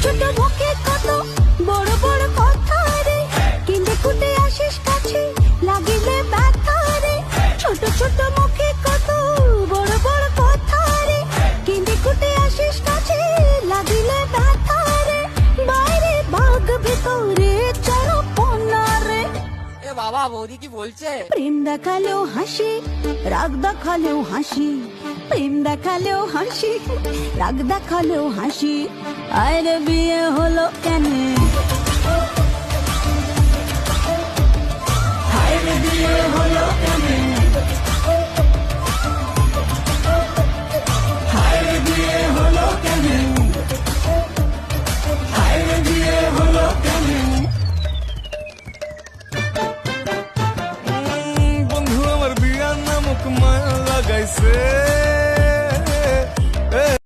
ছোট মুখে কত বড় বড় কথা রে, কেঁদে কুটে আসিস কাছে লাগিলে ব্যথা রে। ছোট ছোট মুখে কত বড় বড় কথা রে, কেঁদে কুটে আসিস কাছে লাগিলে ব্যথা রে। বাইরে বাঘ ভিতরে চরপনা রে। এ বাবা, বৌদি কি বলছে? প্রেম দেখালেও হাসি, রাগ দেখালেও হাসি। প্রেম দেখালেও হাসি, রাগ দেখালেও হাসি। আরে বিয়ে হলো কেন? হায় রে বিয়ে হলো কেন?